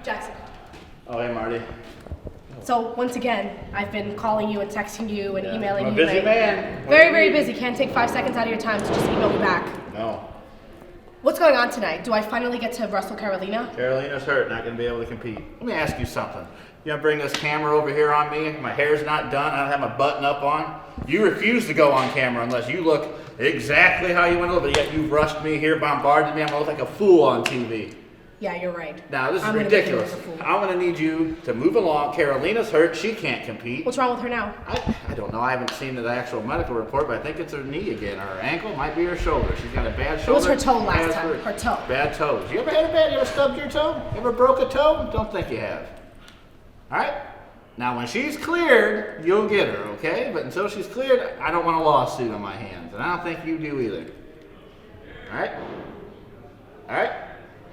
Jackson. Oh, hey, Marty. So, once again, I've been calling you and texting you and emailing I'm you. a busy man. Very, very busy. Can't take 5 seconds out of your time to just email me back. No. What's going on tonight? Do I finally get to wrestle Carolina? Carolina's hurt, not going to be able to compete. Let me ask you something. You gonna bring this camera over here on me? My hair's not done. I don't have my button up on. You refuse to go on camera unless you look exactly how you want to look. But yet you rushed me here, bombarded me. I'm gonna look like a fool on TV. Yeah, you're right. Now this is ridiculous. I'm gonna need you to move along. Carolina's hurt. She can't compete. What's wrong with her now? I don't know. I haven't seen the actual medical report, but I think it's her knee again, or her ankle. Might be her shoulder. She's got a bad shoulder. It was her toe last time. Her toe. Bad toes. You ever stubbed your toe? You ever broke a toe? Don't think you have. All right. Now, when she's cleared, you'll get her, okay? But until she's cleared, I don't want a lawsuit on my hands, and I don't think you do either. All right? All right?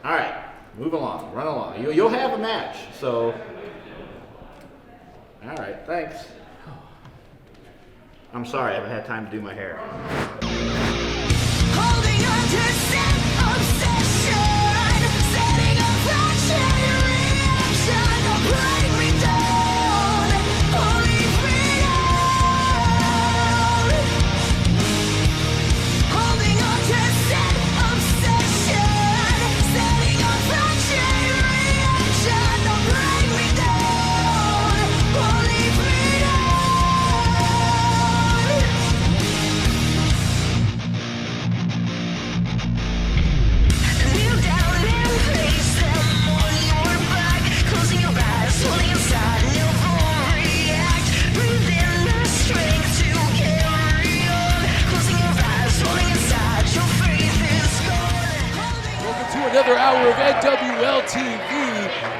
All right. Move along. Run along. You'll have a match, so... All right, thanks. I'm sorry, I haven't had time to do my hair. Holding on to some obsession, setting a fraction reaction, don't break me down, only freedom. Holding on to some obsession, setting a fraction reaction, don't break me down, only freedom. Kneel down and face them on your back, closing your eyes, holding inside, no react. Breathe in the strength to carry on, closing your eyes, holding inside, your faith is gone. Welcome to another hour of NWL TV.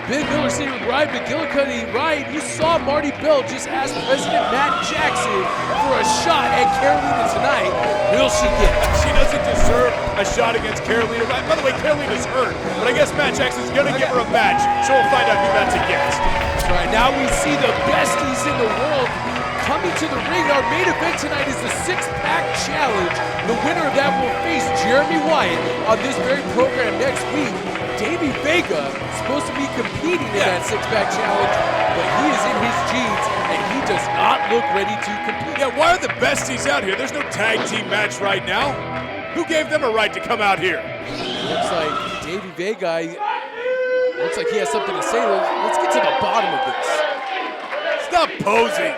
Ben Miller sitting with Ryan McGillicuddy. Ryan, you saw Marty Belle just ask President Matt Jackson for a shot at Carolina tonight. Will she get it? She doesn't deserve a shot against Carolina. By the way, Carolina's hurt, but I guess Matt Jackson's going to give her a match, so we'll find out who that's against. That's right. Now we see the besties in the world coming to the ring. Our main event tonight is the six-pack challenge. The winner of that will face Jeremy Wyatt on this very program next week. Davey Vega is supposed to be competing in that six-pack challenge, but he is in his jeans and he does not look ready to compete. Yeah, why are the besties out here? There's no tag team match right now. Who gave them a right to come out here? Looks like Davey Vega, looks like he has something to say. Let's get to the bottom of this. Stop posing.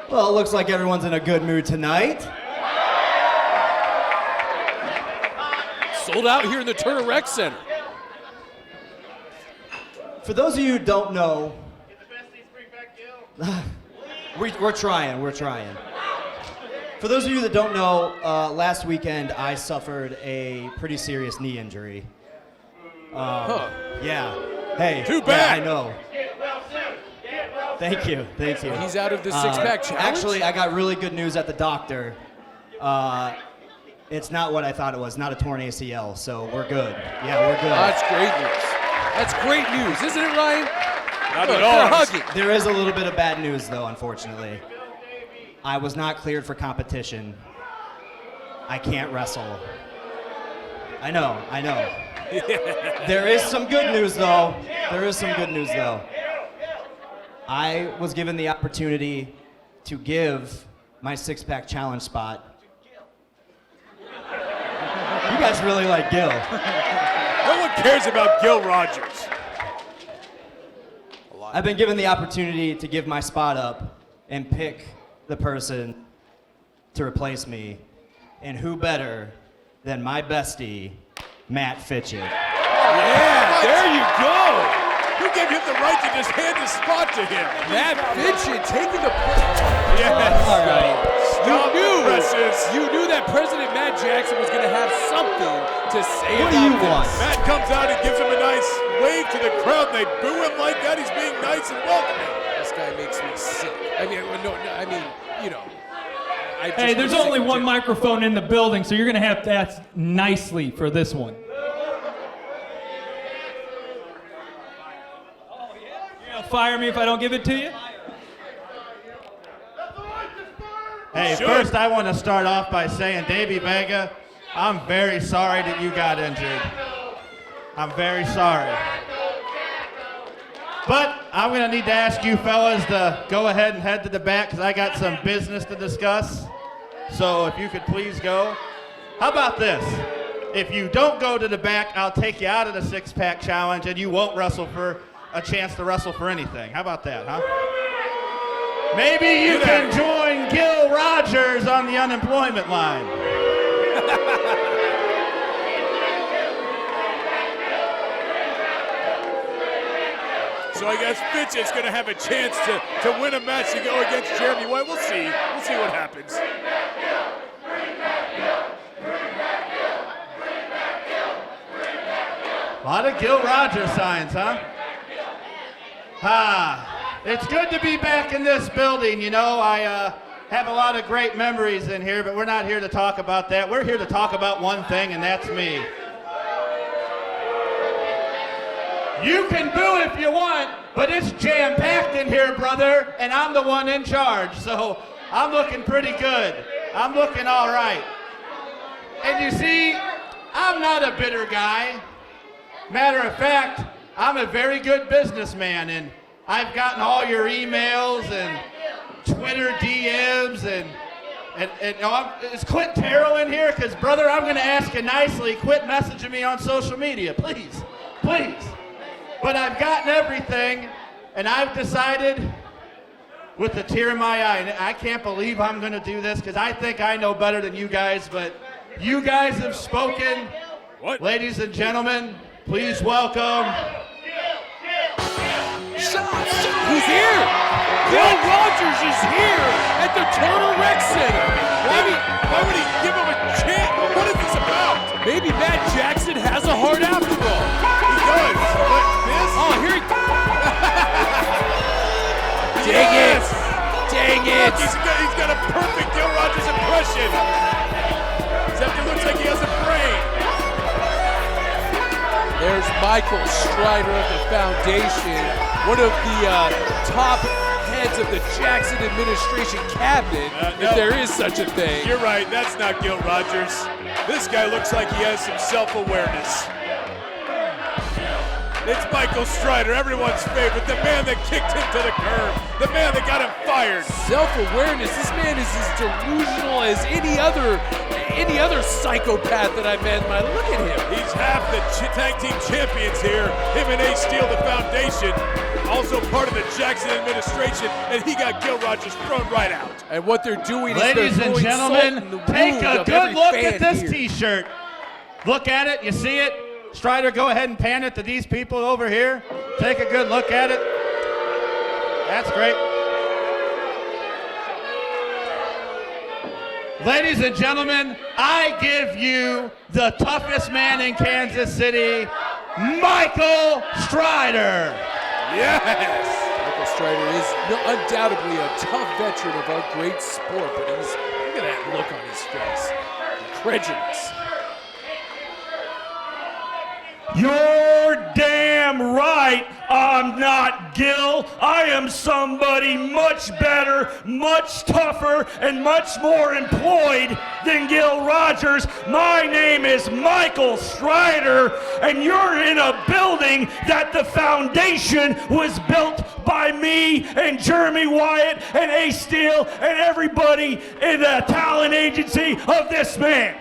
Well, it looks like everyone's in a good mood tonight. Sold out here in the Turner Rec Center. For those of you who don't know, we're trying. For those of you that don't know, last weekend I suffered a pretty serious knee injury. Yeah. Hey. Too bad. Yeah, I know. Thank you. He's out of the six-pack challenge? Actually, I got really good news at the doctor. It's not what I thought it was, not a torn ACL, so we're good. Yeah, we're good. That's great news. That's great news, isn't it, Ryan? Not at all. There is a little bit of bad news, though, unfortunately. I was not cleared for competition. I can't wrestle. I know. There is some good news, though. I was given the opportunity to give my six-pack challenge spot. You guys really like Gil. No one cares about Gil Rogers. I've been given the opportunity to give my spot up and pick the person to replace me. And who better than my bestie, Matt Fitchett. Yeah, there you go. Who gave him the right to just hand the spot to him? Matt Fitchett taking the... Yes. All right. You knew that President Matt Jackson was going to have something to say What about do you this. want? Matt comes out and gives him a nice wave to the crowd. They boo him like that. He's being nice and welcoming. This guy makes me sick. Hey, there's only one microphone in the building, so you're going to have to ask nicely for this one. You're going to fire me if I don't give it to you? Hey, Sure. first I want to start off by saying Davey Vega, I'm very sorry that you got injured. I'm very sorry. But I'm going to need to ask you fellas to go ahead and head to the back because I got some business to discuss. So if you could please go. How about this? If you don't go to the back, I'll take you out of the six-pack challenge and you won't wrestle for a chance to wrestle for anything. How about that, huh? Maybe you can join Gil Rogers on the unemployment line. So I guess Fitchett's going to have a chance to win a match to go against Jeremy White. We'll see. We'll see what happens. A lot of Gil Rogers signs, huh? It's good to be back in this building. You know, I have a lot of great memories in here, but we're not here to talk about that. We're here to talk about one thing, and that's me. You can boo if you want, but it's jam-packed in here, brother, and I'm the one in charge, so I'm looking pretty good. I'm looking all right. And you see, I'm not a bitter guy. Matter of fact, I'm a very good businessman, and I've gotten all your emails and Twitter DMs, and is Clint Terrell in here? Because, brother, I'm going to ask you nicely, quit messaging me on social media, please, please. But I've gotten everything, and I've decided with a tear in my eye, and I can't believe I'm going to do this because I think I know better than you guys, but you guys have spoken. What? Ladies and gentlemen, please welcome. He's here! Gil Rogers is here at the Turner Rec Center. Why would he give him a chance? What is this about? Maybe Matt Jackson has a heart after all. He does. But this? Oh, here he... Dang it! Dang it! Look, he's got a perfect Gil Rogers impression. Except it looks like he has a brain. There's Michael Strider of the Foundation, one of the top heads of the Jackson administration cabinet, if there is such a thing. You're right, that's not Gil Rogers. This guy looks like he has some self-awareness. It's Michael Strider, everyone's favorite, the man that kicked him to the curb, the man that got him fired. Self-awareness, this man is as delusional as any other psychopath that I've met in my life. Look at him. He's half the tag team champions here. Him and Ace Steel, the Foundation, also part of the Jackson administration, and he got Gil Rogers thrown right out. And what they're doing Ladies is they're and throwing gentlemen, salt in the take wound a of good every look fan at this here. t-shirt. Look at it, you see it? Strider, go ahead and pan it to these people over here. Take a good look at it. That's great. Ladies and gentlemen, I give you the toughest man in Kansas City, Michael Strider. Yes! Michael Strider is undoubtedly a tough veteran of our great sport, but look at that look on his face. Incredulous. You're damn right I'm not Gil. I am somebody much better, much tougher, and much more employed than Gil Rogers. My name is Michael Strider, and you're in a building that the Foundation was built by me and Jeremy Wyatt and Ace Steel and everybody in the talent agency of this man.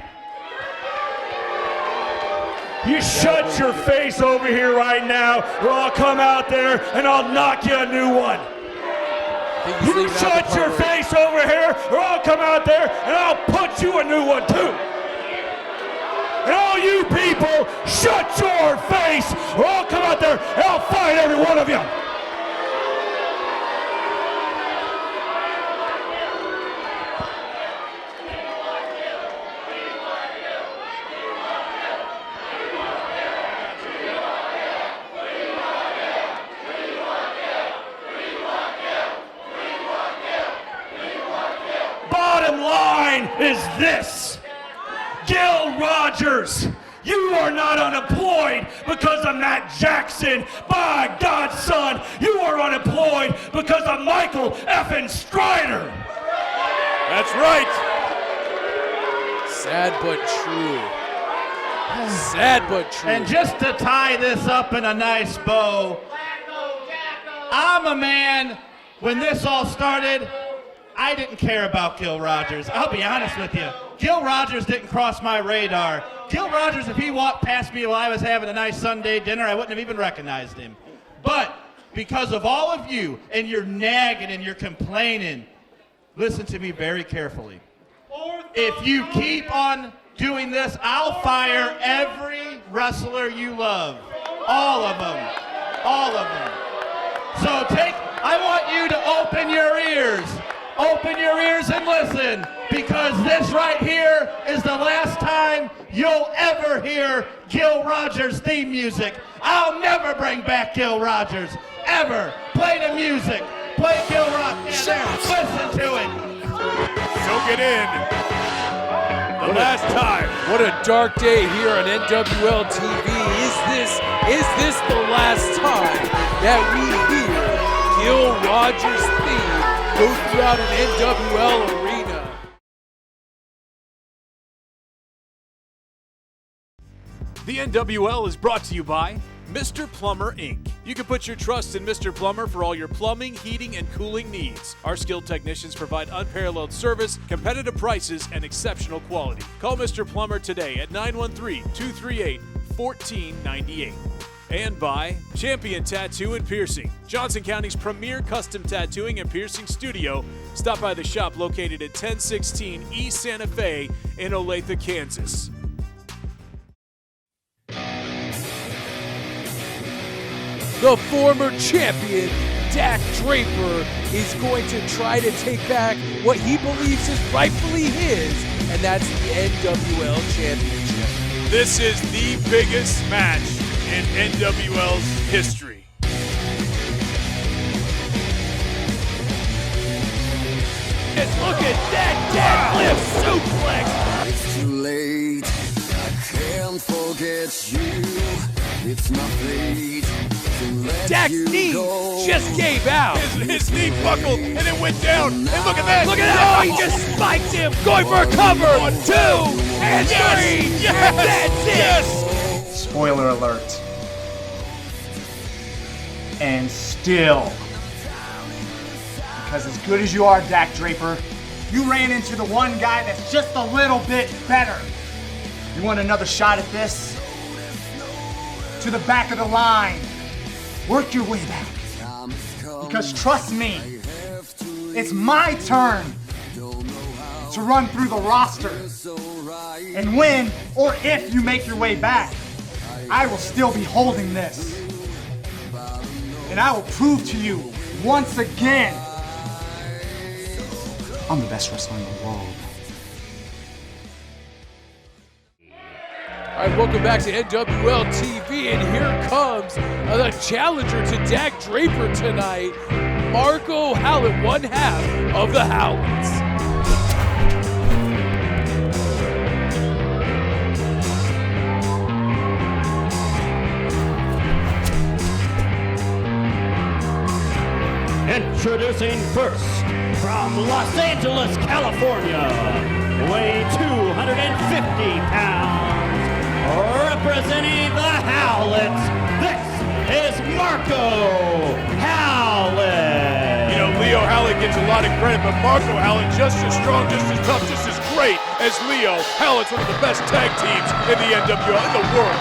You shut your face over here right now, or I'll come out there and I'll knock you a new one. You shut your face over here, or I'll come out there and I'll put you a new one too. And all you people, shut your face, or I'll come out there and I'll fight every one of you. Bottom line is this. Gil Rogers, you are not unemployed because of Matt Jackson. By God's son, you are unemployed because of Michael effing Strider. That's right. Sad but true. Sad but true. And just to tie this up in a nice bow, I'm a man, when this all started, I didn't care about Gil Rogers. I'll be honest with you. Gil Rogers didn't cross my radar. Gil Rogers, if he walked past me while I was having a nice Sunday dinner, I wouldn't have even recognized him. But because of all of you and your nagging and your complaining, listen to me very carefully. If you keep on doing this, I'll fire every wrestler you love. All of them. All of them. So I want you to open your ears. Open your ears and listen, because this right here is the last time you'll ever hear Gil Rogers theme music. I'll never bring back Gil Rogers, ever. Play the music. Play Gil Rogers. Listen to it. Soak it in. The last time. What a dark day here on NWL TV. Is this the last time that we hear Gil Rogers' theme go throughout an NWL arena? The NWL is brought to you by Mr. Plumber, Inc. You can put your trust in Mr. Plumber for all your plumbing, heating, and cooling needs. Our skilled technicians provide unparalleled service, competitive prices, and exceptional quality. Call Mr. Plumber today at 913-238-1498. And by Champion Tattoo and Piercing, Johnson County's premier custom tattooing and piercing studio. Stop by the shop located at 1016 East Santa Fe in Olathe, Kansas. The former champion, Dak Draper, is going to try to take back what he believes is rightfully his, and that's the NWL Championship. This is the biggest match in NWL's history. Just look at that deadlift suplex! It's too late, I can't forget you. It's not late to let Dak's you knee go. just gave out. His knee buckled and it went down. And look at that! Look at that! He just spiked him. Going for a cover. 1, 2, and 3. Yes! That's it. Yes! Spoiler alert. And still, because as good as you are, Dak Draper, you ran into the one guy that's just a little bit better. You want another shot at this? To the back of the line. Work your way back. Because trust me, it's my turn to run through the roster. And when or if you make your way back, I will still be holding this. And I will prove to you once again, I'm the best wrestler in the world. All right, welcome back to NWL TV, and here comes the challenger to Dak Draper tonight, Marco Hallett, one half of the Howletts. Introducing first, from Los Angeles, California, weighing 250 pounds, representing the Howletts, this is Marco Howlett. You know, Leo Hallett gets a lot of credit, but Marco Hallett just as strong, just as tough, just as great as Leo. Hallett's one of the best tag teams in the NWL in the world.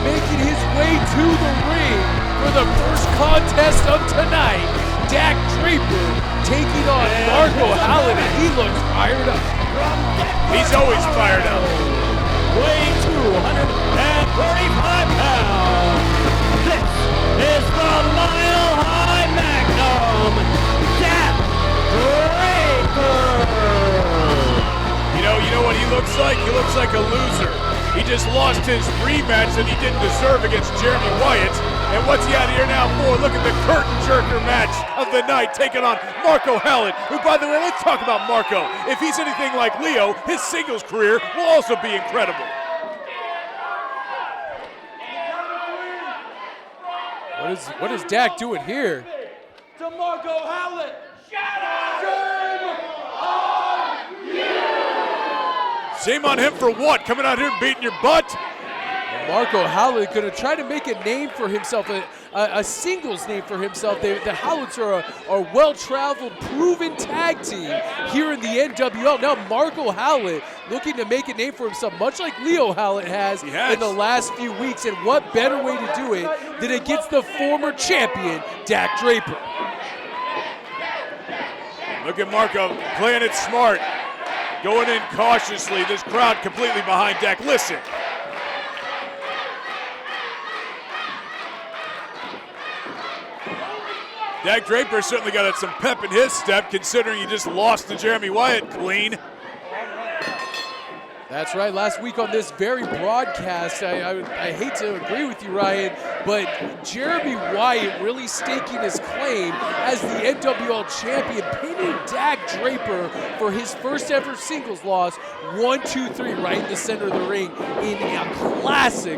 Making his way to the ring for the first contest of tonight. Dak Draper taking on Marco Hallett, and he looks fired up. He's always fired up. Weighing 235 pounds. This is the Mile High Magnum, Dak Draper. You know what he looks like? He looks like a loser. He just lost his rematch that he didn't deserve against Jeremy Wyatt. And what's he out here now for? Look at the curtain jerker match of the night, taking on Marco Hallett, who, by the way, let's talk about Marco. If he's anything like Leo, his singles career will also be incredible. What is Dak doing here? To Marco Hallett. Shame on him for what? Coming out here and beating your butt? Marco Howlett going to try to make a name for himself, a singles name for himself. The Howletts are a well-traveled, proven tag team here in the NWL. Now Marco Howlett looking to make a name for himself, much like Leo Hallett has in the last few weeks. And what better way to do it than against the former champion, Dak Draper. Look at Marco playing it smart, going in cautiously. This crowd completely behind Dak. Listen. Dak Draper certainly got some pep in his step, considering he just lost to Jeremy Wyatt clean. That's right. Last week on this very broadcast, I hate to agree with you, Ryan, but Jeremy Wyatt really staking his claim as the NWL champion, pinning Dak Draper for his first ever singles loss, 1-2-3, right in the center of the ring in a classic,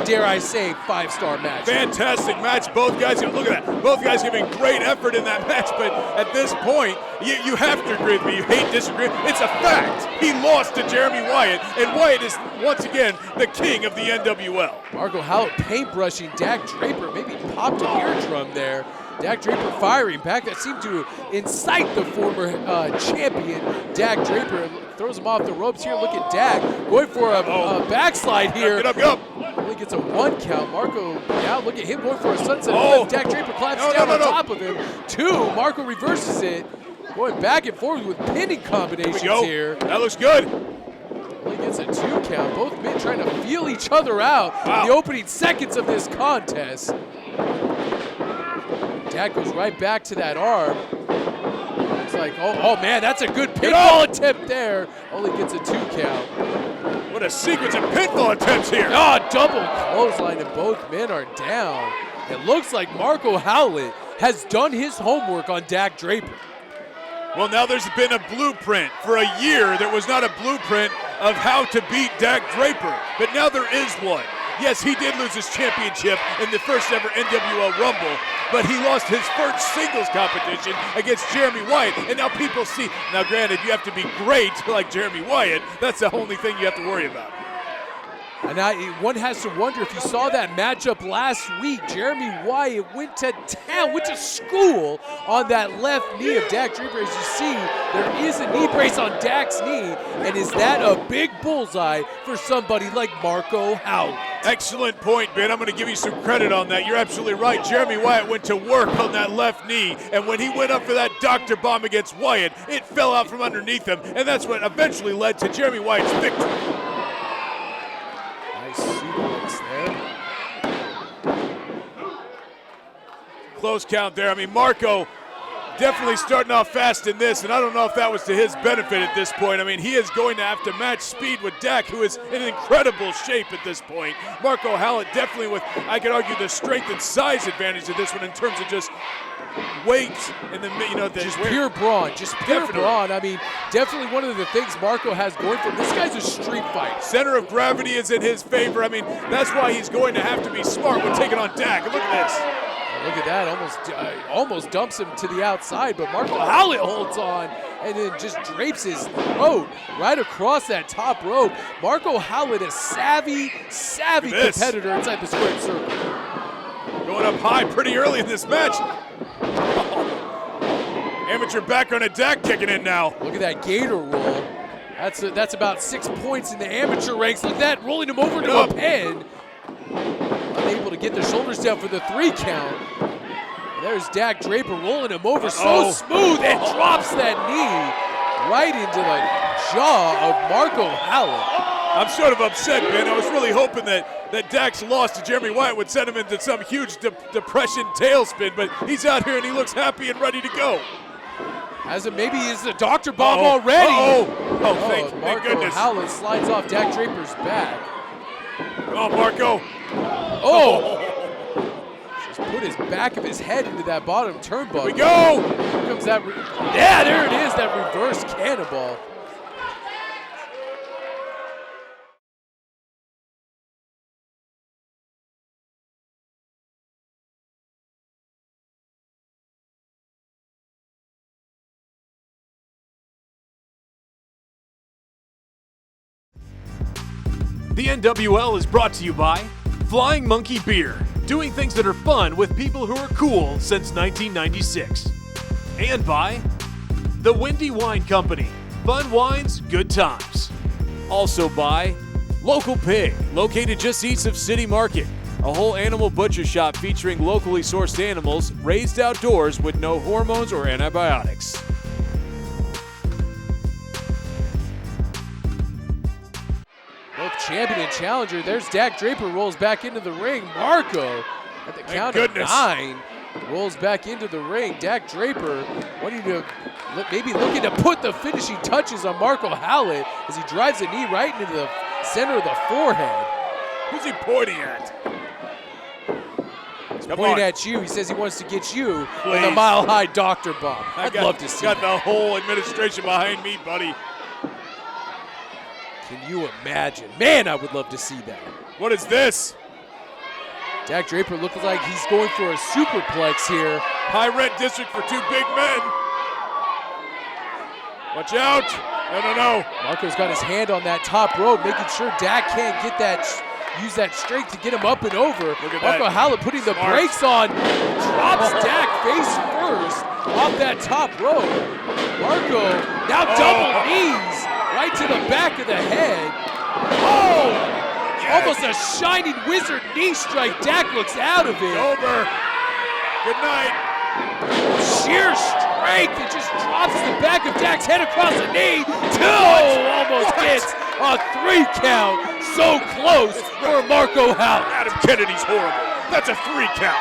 dare I say, 5-star match. Fantastic match. Both guys, look at that. Both guys giving great effort in that match, but at this point, you have to agree with me. You hate disagree. It's a fact. He lost to Jeremy Wyatt, and Wyatt is once again the king of the NWL. Marco Howlett paintbrushing Dak Draper, maybe popped an eardrum there. Dak Draper firing back. That seemed to incite the former champion, Dak Draper. Throws him off the ropes here. Look at Dak going for a backslide here. Get up. Only gets a 1 count. Marco, look at him going for a sunset. Dak Draper climbs down on top of him. 2, Marco reverses it. Going back and forth with pinning combinations here. That looks good. Only gets a 2 count. Both men trying to feel each other out in the opening seconds of this contest. Dak goes right back to that arm. Looks like, oh man, that's a good pinfall attempt there. Only gets a 2 count. What a sequence of pinfall attempts here. Double clothesline and both men are down. It looks like Marco Howlett has done his homework on Dak Draper. Well, now there's been a blueprint. For a year, there was not a blueprint of how to beat Dak Draper, but now there is one. Yes, he did lose his championship in the first ever NWL Rumble, but he lost his first singles competition against Jeremy Wyatt, and now people see. Now, granted, you have to be great like Jeremy Wyatt. That's the only thing you have to worry about. And one has to wonder if you saw that matchup last week. Jeremy Wyatt went to town, went to school on that left knee of Dak Draper. As you see, there is a knee brace on Dak's knee. And is that a big bullseye for somebody like Marco Howlett? Excellent point, Ben. I'm going to give you some credit on that. You're absolutely right. Jeremy Wyatt went to work on that left knee, and when he went up for that Dr. Bomb against Wyatt, it fell out from underneath him, and that's what eventually led to Jeremy Wyatt's victory. Suplex there. Close count there. I mean, Marco definitely starting off fast in this, and I don't know if that was to his benefit at this point. I mean, he is going to have to match speed with Dak, who is in incredible shape at this point. Marco Hallett definitely with, I could argue, the strength and size advantage of this one in terms of just weight and just pure brawn, brawn. I mean, definitely one of the things Marco has going for him. This guy's a street fight. Center of gravity is in his favor. I mean, that's why he's going to have to be smart when taking on Dak. And look at this. Look at that, almost dumps him to the outside, but Marco Howlett holds on and then just drapes his throat right across that top rope. Marco Howlett, a savvy competitor inside the squared circle. Going up high pretty early in this match. Amateur background at Dak kicking in now. Look at that gator roll. That's about 6 points in the amateur ranks. Look at that, rolling him over to a pin. Unable to get the shoulders down for the 3 count. There's Dak Draper rolling him over so smooth and drops that knee right into the jaw of Marco Howlett. I'm sort of upset, Ben. I was really hoping that Dak's loss to Jeremy Wyatt would send him into some huge depression tailspin, but he's out here and he looks happy and ready to go. Maybe he's the Dr. Bomb already. Oh, thank Marco goodness. Howlett slides off Dak Draper's back. Oh, Marco. Oh! Just put his back of his head into that bottom turnbuckle. Here we go! Here comes that. Yeah, there it is, that reverse cannonball. The NWL is brought to you by Flying Monkey Beer, doing things that are fun with people who are cool since 1996. And by the Windy Wine Company, fun wines, good times. Also by Local Pig, located just east of City Market, a whole animal butcher shop featuring locally sourced animals raised outdoors with no hormones or antibiotics. Both champion and challenger. There's Dak Draper, rolls back into the ring. Marco at the count of 9 rolls back into the ring. Dak Draper wanting to maybe looking to put the finishing touches on Marco Hallett as he drives a knee right into the center of the forehead. Who's he pointing at? He's pointing at you. He says he wants to get you with a Please. mile-high doctor bomb. I'd love to see Got that. the whole administration behind me, buddy. Can you imagine? Man, I would love to see that. What is this? Dak Draper looks like he's going for a superplex here. High rent district for 2 big men. Watch out. No. Marco's got his hand on that top rope, making sure Dak can't get that, use that strength to get him up and over. Look at Marco that. Hallett putting the Smart. brakes on, drops Dak face first off that top rope. Marco now double knees right to the back of the head. Oh! Yes. Almost a shining wizard knee strike. Dak looks out of it. Over. Good night. Sheer strength. It just drops the back of Dak's head across the knee. Almost gets a 3 count. So close for Marco Howlett. Adam Kennedy's horrible. That's a 3 count.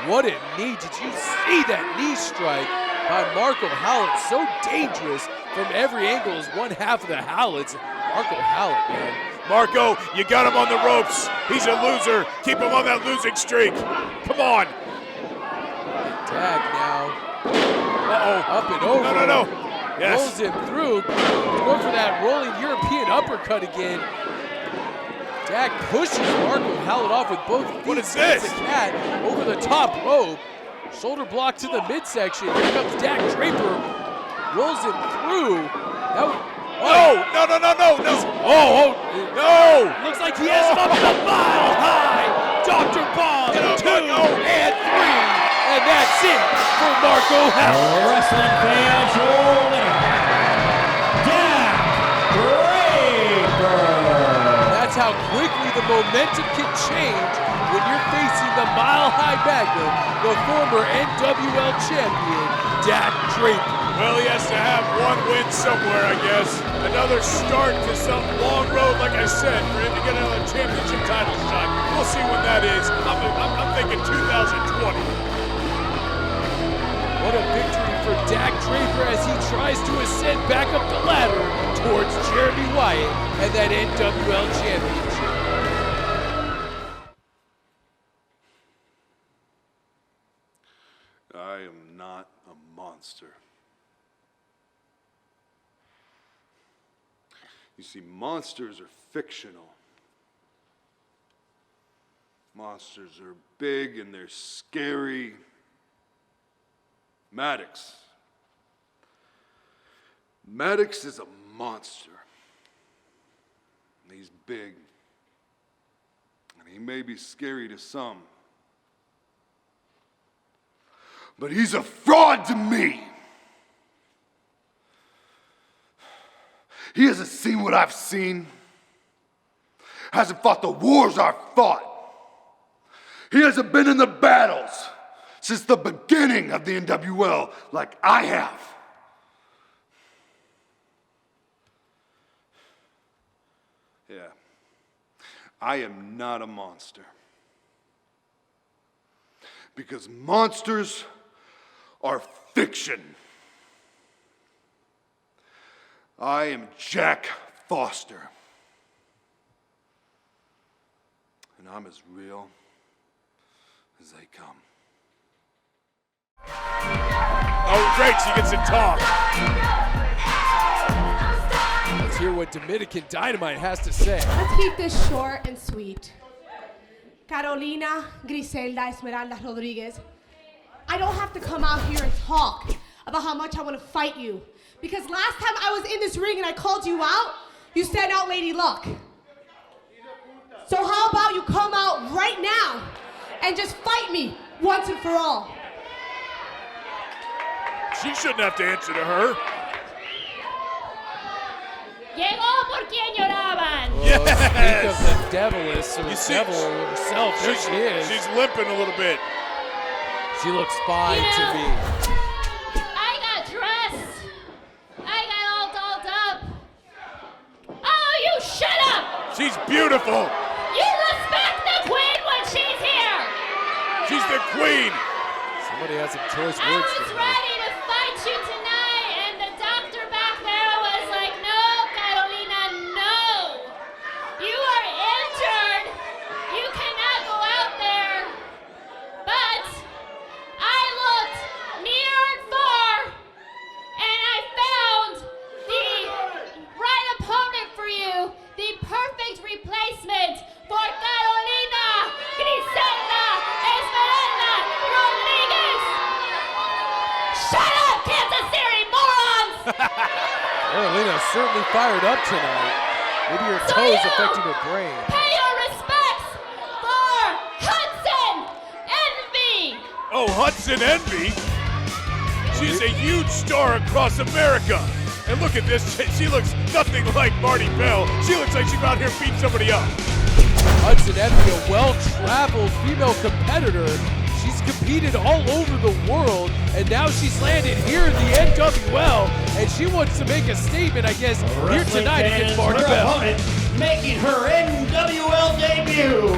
What a knee. Did you see that knee strike by Marco Howlett? So dangerous from every angle as one half of the Howletts. Marco Howlett, man. Marco, you got him on the ropes. He's a loser. Keep him on that losing streak. Come on. Dak now. Uh-oh. Up and over. No. Rolls Yes. him through. Going for that rolling European uppercut again. Dak pushes Marco Howlett off with both feet. What is this? It's a cat over the top rope. Shoulder block to the midsection. Here comes Dak Draper. Rolls him through. That would, No. No. Looks like he has him up the mile high. Dr. Bomb, 2 and 3. And that's it for Marco Howlett. Wrestling fans, your winner, Dak Draper. That's how quickly the momentum can change when you're facing the Mile High Magnum, the former NWL champion, Dak Draper. Well, he has to have one win somewhere, I guess. Another start to some long road, like I said, for him to get another championship title shot. We'll see when that is. I'm thinking 2020. What a victory for Dak Draper as he tries to ascend back up the ladder towards Jeremy Wyatt and that NWL championship. I am not a monster. You see, monsters are fictional. Monsters are big and they're scary. Maddox is a monster. He's big. And he may be scary to some. But he's a fraud to me. He hasn't seen what I've seen. Hasn't fought the wars I've fought. He hasn't been in the battles since the beginning of the NWL like I have. Yeah, I am not a monster. Because monsters are fiction. I am Jack Foster. And I'm as real as they come. Oh, great, she gets to talk. Let's hear what Dominican Dynamite has to say. Let's keep this short and sweet. Carolina Griselda Esmeralda Rodriguez, I don't have to come out here and talk about how much I want to fight you. Because last time I was in this ring and I called you out, you said out Lady Luck. So how about you come out right now and just fight me once and for all? She shouldn't have to answer to her. Llegó por quien lloraban. Speak of the deviless, or You see, devil herself, there she is. She's limping a little bit. She looks fine to me. I got dressed. I got all dolled up. Oh, you shut up! She's beautiful. You respect the queen when she's here. She's the queen. Somebody has some choice I words was for her. ready to fight you tonight, and the doctor back there was like, no, Carolina, no. You are injured. You cannot go out there. But I looked near and far, and I found the right opponent for you, the perfect replacement for Carolina Griselda Esmeralda Rodriguez. Shut up, Kansas City morons! Carolina's certainly fired up tonight. Maybe her So toes you affecting her brain. Pay your respects for Hudson Envy. Oh, Hudson Envy. She's a huge star across America. And look at this. She looks nothing like Marty Belle. She looks like she's out here beating somebody up. Hudson Envy, a well-traveled female competitor. She's competed all over the world, and now she's landed here in the NWL, and she wants to make a statement, I guess, here tonight against Marty her Belle. opponent making her NWL debut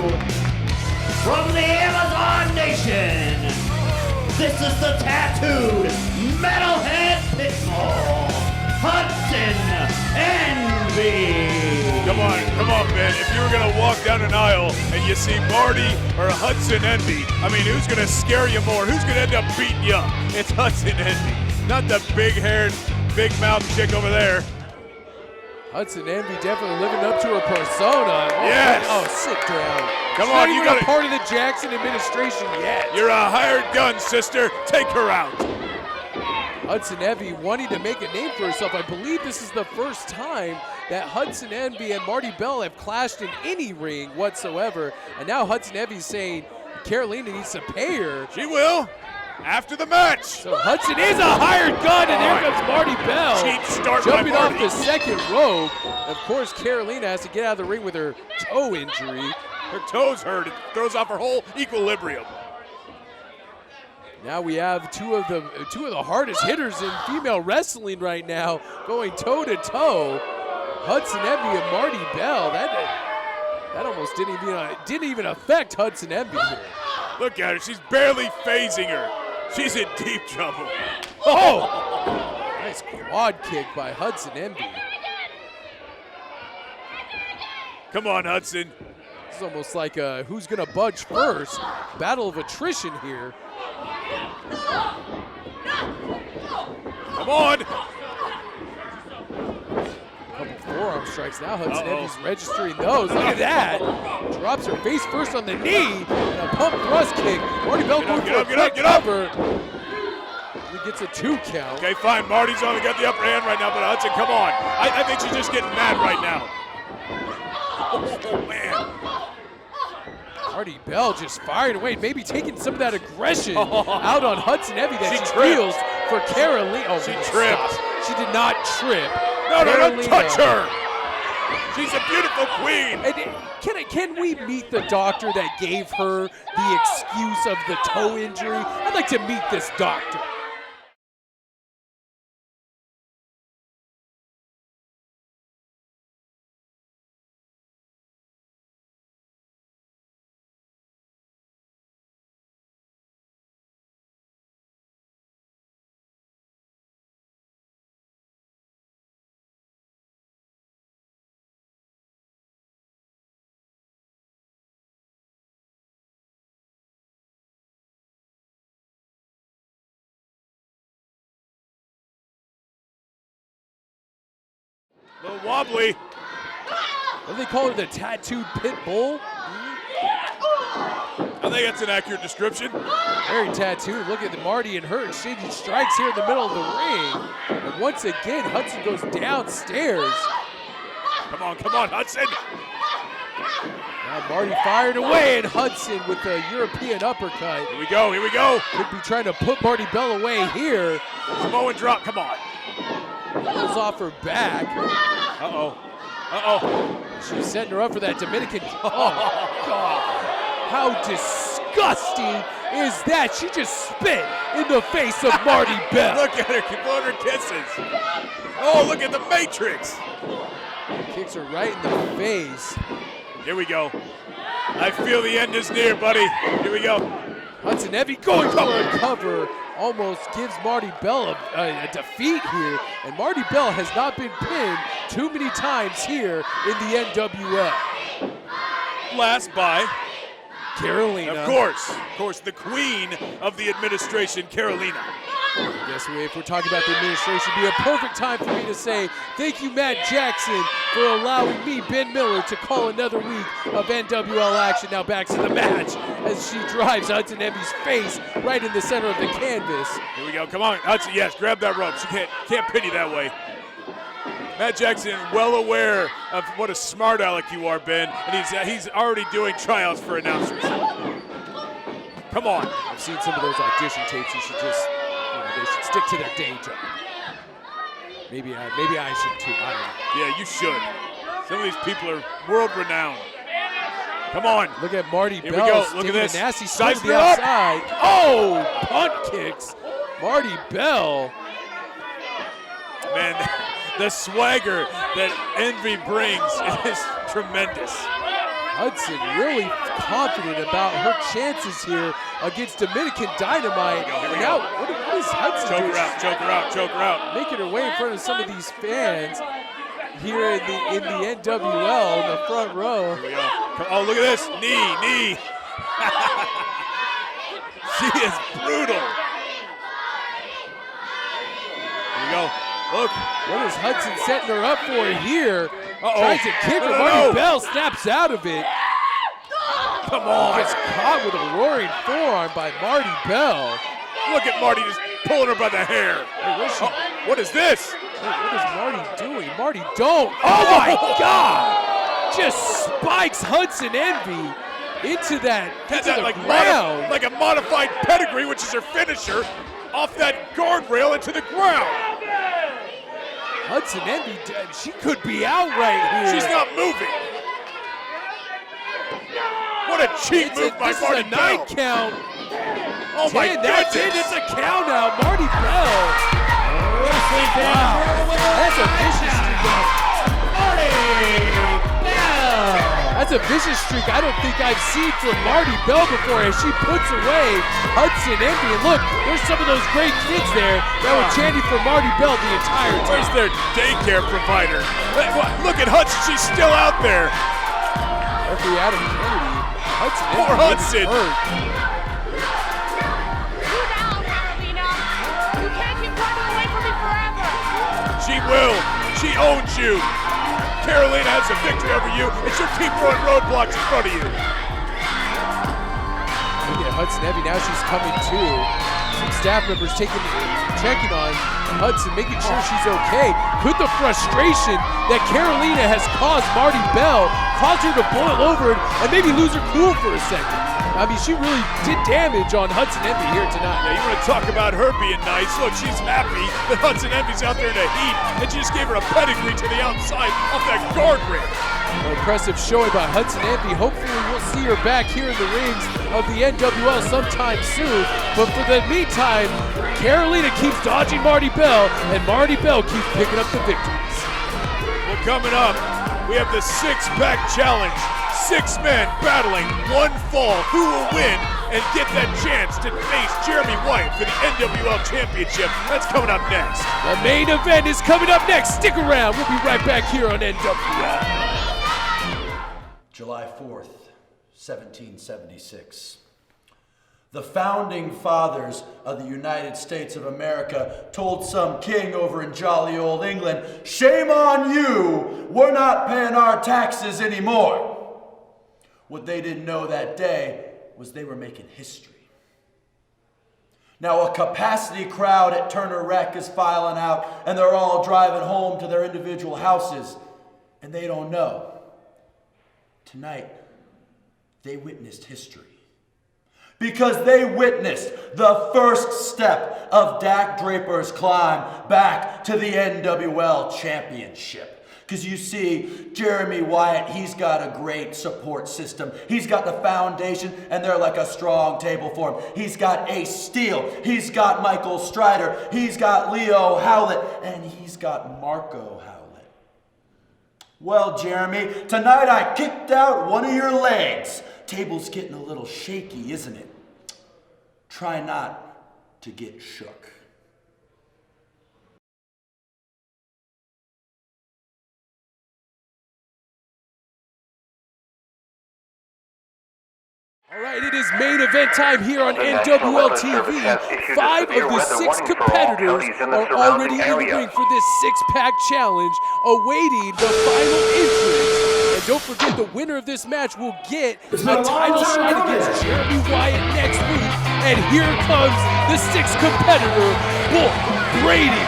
from the Amazon Nation. This is the tattooed metalhead pitbull, Hudson Envy. Come on, man. If you were gonna walk down an aisle and you see Marty or Hudson Envy, I mean, who's gonna scare you more? Who's gonna end up beating you up? It's Hudson Envy, not the big-haired, big-mouthed chick over there. Hudson Envy definitely living up to her persona. Yes. Oh, sit down. Come She's on, not you even gotta- a part of the Jackson administration yet. You're a hired gun, sister. Take her out. Hudson Envy wanting to make a name for herself. I believe this is the first time that Hudson Envy and Marty Belle have clashed in any ring whatsoever. And now Hudson Envy's saying Carolina needs to pay her. She will. After the match. So Hudson is a hired gun, and there comes Marty Belle. Cheap start jumping by off Marty. the second rope. Of course, Carolina has to get out of the ring with her toe injury. Her toes hurt. It throws off her whole equilibrium. Now we have two of the hardest hitters in female wrestling right now, going toe to toe. Hudson Envy and Marty Belle. That almost didn't even affect Hudson Envy here. Look at her. She's barely phasing her. She's in deep trouble. Oh! Nice quad kick by Hudson Envy. Come on, Hudson. This is almost like a who's gonna budge first. Battle of attrition here. Come on. Couple forearm strikes now. Hudson Envy's registering those. Look at that. Drops her face first on the knee. And a pump thrust kick. Marty Belle going for a quick cover. He gets a 2 count. Okay, fine. Marty's only got the upper hand right now, but Hudson, come on. I think she's just getting mad right now. Oh, man. Marty Belle just firing away, maybe taking some of that aggression out on Hudson Envy that She she tripped. feels for Carolina. Oh, She stop. tripped. She did not trip. No, don't Carolina- touch her. She's a beautiful queen. And can we meet the doctor that gave her the excuse of the toe injury? I'd like to meet this doctor. A little wobbly. What do they call her, the tattooed pit bull? I think that's an accurate description. Very tattooed. Look at Marty and her exchanging strikes here in the middle of the ring. And once again, Hudson goes downstairs. Come on, Hudson. Now Marty fired away, and Hudson with the European uppercut. Here we go. Could be trying to put Marty Belle away here. Samoan drop, come on. Pulls off her back. Uh-oh. She's setting her up for that Dominican. Oh, God. How disgusting is that? She just spit in the face of Marty Belle. Look at her, keep blowing her kisses. Oh, look at the Matrix. Kicks her right in the face. Here we go. I feel the end is near, buddy. Here we go. Hudson Heavy going for a cover. Almost gives Marty Belle a defeat here. And Marty Belle has not been pinned too many times here in the NWL. Last by Carolina. Of course, the queen of the administration, Carolina. I guess if we're talking about the administration, it'd be a perfect time for me to say thank you, Matt Jackson, for allowing me, Ben Miller, to call another week of NWL action. Now back to the match as she drives Hudson Heavy's face right in the center of the canvas. Here we go. Come on, Hudson. Yes, grab that rope. She can't pin you that way. Matt Jackson, well aware of what a smart aleck you are, Ben, and he's already doing tryouts for announcers. Come on. I've seen some of those audition tapes. You should just, they should stick to their day job. Maybe I should too. I don't know. Yeah, you should. Some of these people are world renowned. Come on. Look at Marty Belle. Here we go. Look at this. A nasty Size side to the her up. outside. Oh, punt kicks. Marty Belle. Man, the swagger that Envy brings is tremendous. Hudson really confident about her chances here against Dominican Dynamite. Here we now, go. what is Hudson doing? Choke her out. Making her way in front of some of these fans here in the NWL in the front row. Here we go. Oh, look at this. Knee. She is brutal. Here we go. Look. What is Hudson setting her up for here? Uh-oh. Tries to kick her. Marty Belle snaps out of it. Come on. Gets caught with a roaring forearm by Marty Belle. Look at Marty just pulling her by the hair. Hey, what is this? What is Marty doing? Marty, don't. Oh, my God. Just spikes Hudson Envy into the ground. Like a modified pedigree, which is her finisher, off that guardrail into the ground. Hudson Envy, she could be out right here. She's not moving. What a cheap move by Marty Belle. This is a 9 count. Oh my That's goodness. it. It's a count out. Marty Belle. Wow. That's a vicious streak. Marty Belle. That's a vicious streak I don't think I've seen from Marty Belle before as she puts away Hudson Envy. And look, there's some of those great kids there that were chanting for Marty Belle the entire time. Where's their daycare provider? Look at Hudson. She's still out there. Referee Adam Kennedy. Hudson Poor Envy Hudson. hurt. You can't keep running away from me forever. She will. She owns you. Carolina has a victory over you, and she'll keep throwing roadblocks in front of you. Look at Hudson Envy. Now she's coming to. Some staff members checking on Hudson, making sure she's okay. Could the frustration that Carolina has caused Marty Belle cause her to boil over and maybe lose her cool for a second? I mean, she really did damage on Hudson Envy here tonight. Yeah, you want to talk about her being nice. Look, she's happy that Hudson Envy's out there in the heat, and she just gave her a pedigree to the outside off that guardrail. An impressive showing by Hudson Envy. Hopefully we'll see her back here in the rings of the NWL sometime soon. But for the meantime, Carolina keeps dodging Marty Belle, and Marty Belle keeps picking up the victories. Well, coming up, we have the six-pack challenge. 6 men battling, 1 fall. Who will win and get that chance to face Jeremy White for the NWL Championship? That's coming up next. The main event is coming up next. Stick around. We'll be right back here on NWL. July 4th, 1776. The founding fathers of the United States of America told some king over in jolly old England, "Shame on you, we're not paying our taxes anymore." What they didn't know that day was they were making history. Now a capacity crowd at Turner Rec is filing out, and they're all driving home to their individual houses, and they don't know. Tonight, they witnessed history. Because they witnessed the first step of Dak Draper's climb back to the NWL championship. Because you see, Jeremy Wyatt, he's got a great support system. He's got the foundation, and they're like a strong table for him. He's got Ace Steele. He's got Michael Strider. He's got Leo Howlett. And he's got Marco Howlett. Well, Jeremy, tonight I kicked out one of your legs. Table's getting a little shaky, isn't it? Try not to get shook. All right, it is main event time here on NWL TV. 5 of the 6 competitors are already in the ring for this 6-pack challenge, awaiting the final entrance. And don't forget, the winner of this match will get a title shot against Jeremy Wyatt next week. And here comes the 6th competitor, Bull Brady.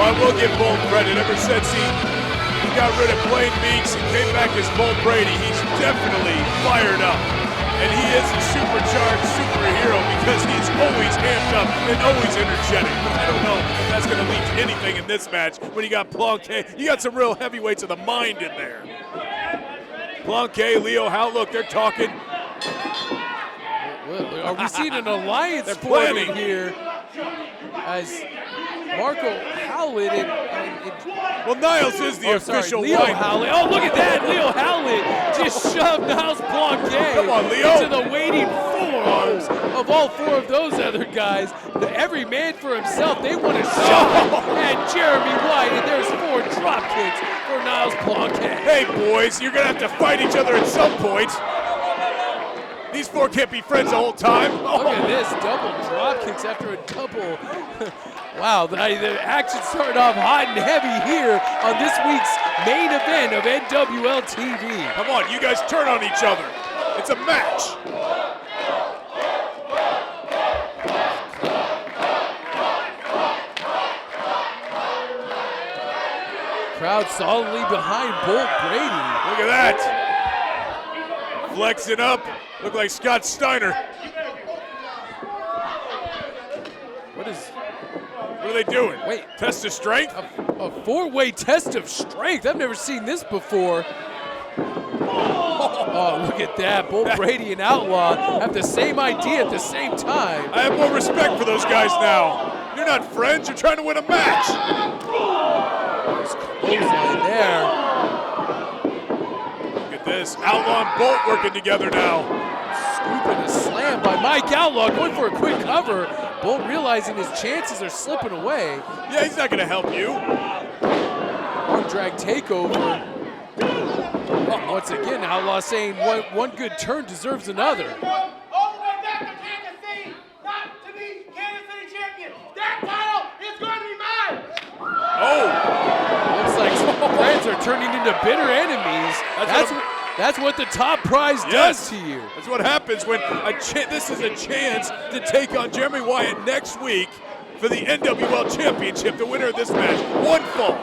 I will give Bull credit. Ever since he got rid of Blaine Meeks and came back as Bull Brady, he's definitely fired up. And he is a supercharged superhero because he's always amped up and always energetic. But I don't know if that's going to lead to anything in this match when you got Planquet. You got some real heavyweights of the mind in there. Planquet, Leo Howlett, look, they're talking. Are we seeing an alliance forming here as Marco Howlett well, Niles is the official Leo Howlett. Oh, look at that! Leo Howlett just shoved Niles Planquet Come on, Leo. into the waiting forearms of all 4 of those other guys. Every man for himself. They want to shove at Jeremy Wyatt, and there's 4 drop kicks for Niles Planquet. Hey, boys, you're going to have to fight each other at some point. These 4 can't be friends the whole time. Look at this, double drop kicks after a double. Wow, the action started off hot and heavy here on this week's main event of NWL TV. Come on, you guys turn on each other. It's a match. Crowd solidly behind Bull Brady. Look at that. Flexing up. Look like Scott Steiner. What are they doing? Wait. Test of strength? A 4-way test of strength. I've never seen this before. Oh, look at that. Bull Brady and Outlaw have the same idea at the same time. I have more respect for those guys now. You're not friends. You're trying to win a match. There's clothesline there. Look at this. Outlaw and Bolt working together now. Scoop and a slam by Mike Outlaw, going for a quick cover. Bolt realizing his chances are slipping away. Yeah, he's not going to help you. Arm drag takeover. Once again, Outlaw saying one good turn deserves another. All the way back to Kansas City, not to be Kansas City champion. That title is going to be mine. Oh! Looks like friends are turning into bitter enemies. That's what the top prize does to you. That's what happens when this is a chance to take on Jeremy Wyatt next week for the NWL Championship. The winner of this match, 1 fall.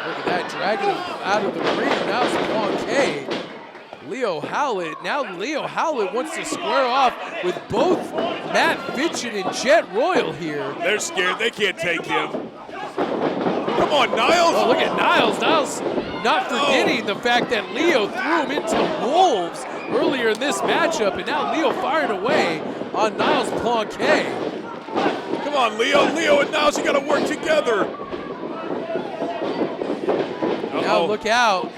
Look at that, dragging him out of the ring. Now it's Planquet. Leo Howlett. Now Leo Howlett wants to square off with both Matt Fitchin and Jet Royal here. They're scared. They can't take him. Come on, Niles. Oh, look at Niles. Niles not forgetting the fact that Leo threw him into wolves earlier in this matchup, and now Leo firing away on Niles Planquet. Come on, Leo. Leo and Niles, you got to work together. Now look out.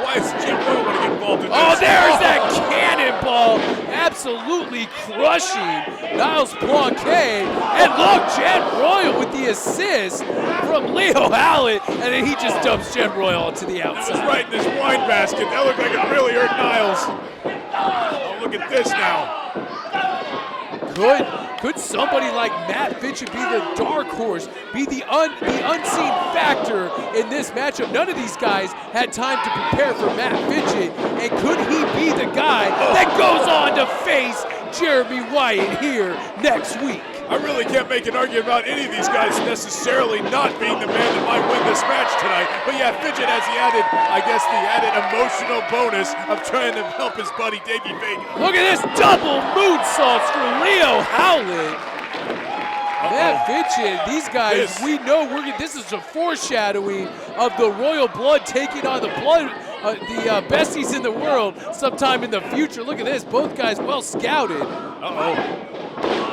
Why is Jim Royal want to get involved in this? Oh, there's that cannonball, absolutely crushing Niles Planquet. And look, Jet Royal with the assist from Leo Hallett, and then he just dumps Jet Royal to the That outside. was right in this wine basket. That looked like it really hurt Niles. Oh, look at this now. Could somebody like Matt Fitchett be the dark horse, be the unseen factor in this matchup? None of these guys had time to prepare for Matt Fitchett, and could he be the guy that goes on to face Jeremy Wyatt here next week? I really can't make an argument about any of these guys necessarily not being the man that might win this match tonight. But yeah, Fidget has the added emotional bonus of trying to help his buddy Davey Vega. Look at this double moonsaults for Leo Howlett. Matt Fitchett, these guys, we know this is a foreshadowing of the Royal Blood taking on the besties in the world sometime in the future. Look at this, both guys well scouted.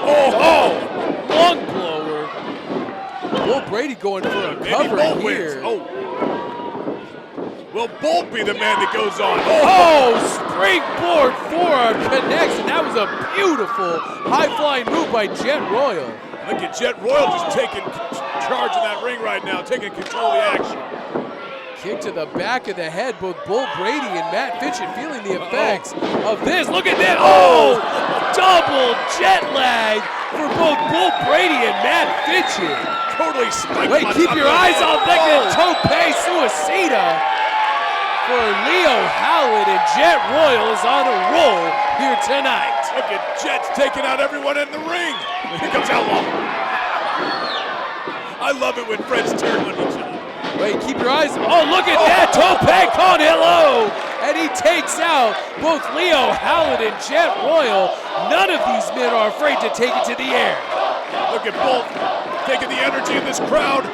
Oh, lung blower. Will Brady going for a cover here. Will Bolt be the man that goes on? Springboard forearm connects, and that was a beautiful high-flying move by Jet Royal. Look at Jet Royal just taking charge in that ring right now, taking control of the action. Kick to the back of the head, both Bull Brady and Matt Fitchett feeling the effects of this. Look at that, double jet lag for both Bull Brady and Matt Fitchett. Totally spiked. Wait, keep your eyes on that tope suicida for Leo Howlett, and Jet Royal is on a roll here tonight. Look at Jet's taking out everyone in the ring. Here comes Outlaw. I love it when friends turn on each other. Wait, keep your eyes. Look at that. Tope called hello. And he takes out both Leo Howlett and Jet Royal. None of these men are afraid to take it to the air. Look at Bolt taking the energy of this crowd.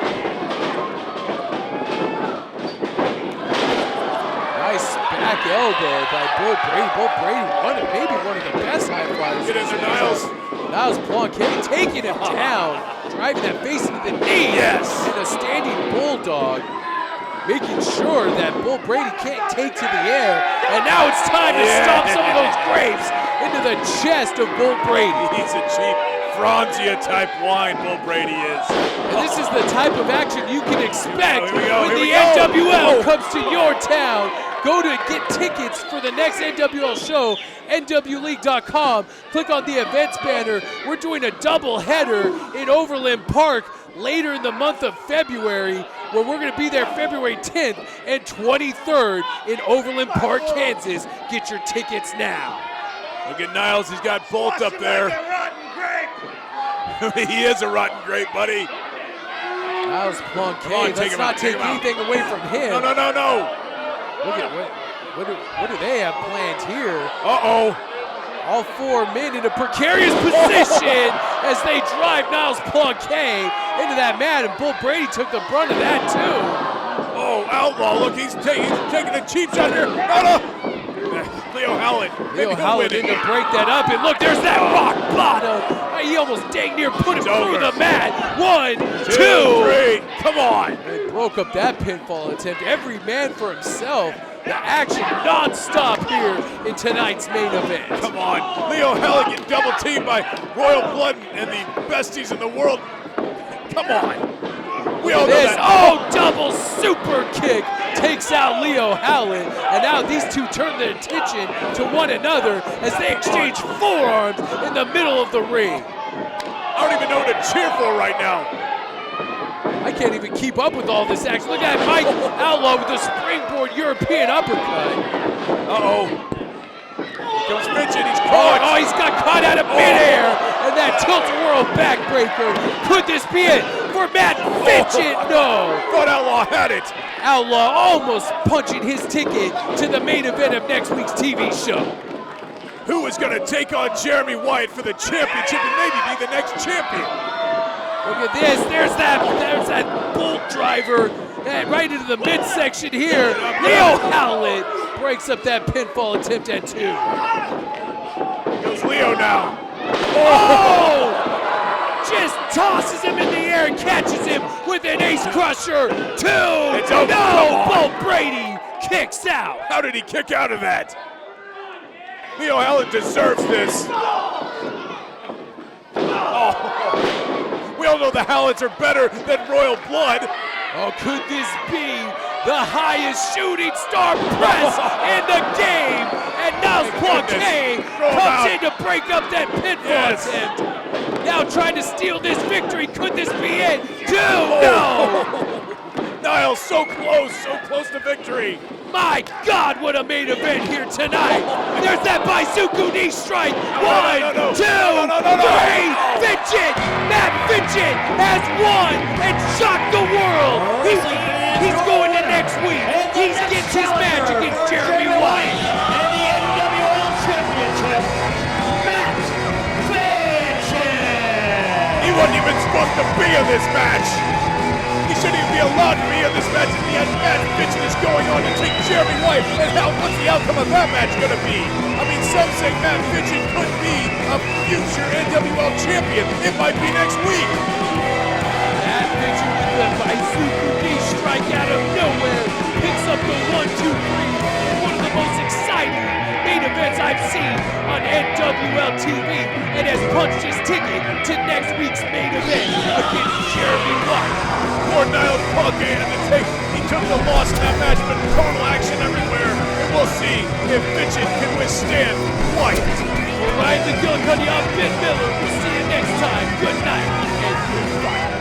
Nice back elbow by Bull Brady. Bull Brady, maybe one of the best high flyers. Get in there, Niles. Niles Planquet taking him down, driving that face into the knee. Yes. And a standing bulldog, making sure that Bull Brady can't take to the air. And now it's time to stomp some of those grapes into the chest of Bull Brady. He's a cheap Franzia type wine, Bull Brady is. And this is the type of action you can expect when the NWL comes to your town. Go to get tickets for the next NWL show, NWLeague.com. Click on the events banner. We're doing a double header in Overland Park later in the month of February, where we're going to be there February 10th and 23rd in Overland Park, Kansas. Get your tickets now. Look at Niles, he's got Bolt up there. He is a rotten grape, buddy. Niles Planquet, let's not take anything away from him. No. Look at what do they have planned here? All four men in a precarious position as they drive Niles Planquet into that mat, and Bull Brady took the brunt of that too. Outlaw, look, he's taking a cheap shot here. Leo Howlett. Leo Howlett in to break that up, and look, there's that rock bottom. He almost dang near put him through the mat. 1, 2, 3, come on. They broke up that pinfall attempt. Every man for himself. The action non-stop here in tonight's main event. Come on, Leo Howlett getting double teamed by Royal Blood and the besties in the world. Come on. We all know that. Double super kick takes out Leo Howlett, and now these two turn their attention to one another as they exchange forearms in the middle of the ring. I don't even know what to cheer for right now. I can't even keep up with all this action. Look at that Mike Outlaw with the springboard European uppercut. Here comes Fitchett, he's caught. He's got caught out of midair, and that tilt-a-whirl backbreaker. Could this be it for Matt Fitchett? No. Thought Outlaw had it. Outlaw almost punching his ticket to the main event of next week's TV show. Who is going to take on Jeremy Wyatt for the championship and maybe be the next champion? Look at this. There's that bolt driver right into the midsection here. Leo Howlett breaks up that pinfall attempt at 2. Goes Leo now. Just tosses him in the air and catches him with an ace crusher. 2. It's over. No, Bull Brady kicks out. How did he kick out of that? Leo Hallett deserves this. Oh. We all know the Halletts are better than Royal Blood. Oh, could this be the highest shooting star press in the game? And now Poirier comes in to break up that pinfall attempt. Now trying to steal this victory. Could this be it? No! Niles, so close to victory. My God, what a main event here tonight. There's that Baizuku knee strike. One, two, three. Fidget, Matt Fidget has won and shocked the world. He's going to next week. He gets his match against Jeremy Wyatt. And the NWL Championship, Matt Fidget. He wasn't even supposed to be in this match. He shouldn't even be allowed to be in this match. And yet Matt Fidget is going on to take Jeremy Wyatt. And what's the outcome of that match going to be? I mean, some say Matt Fidget could be a future NWL champion. It might be next week. Matt Fidget with the Baizuku knee strike out of nowhere. Picks up the 1, 2, 3. One of the most exciting main events I've seen on NWL TV, and has punched his ticket to next week's main event against Jeremy Wyatt. Poor Niles Poirier had to take. He took the loss in that match, but total action everywhere. And we'll see if Fidget can withstand Wyatt. For Ryan the Gillicuddy, I'm Ben Miller. We'll see you next time. Good night and good fight.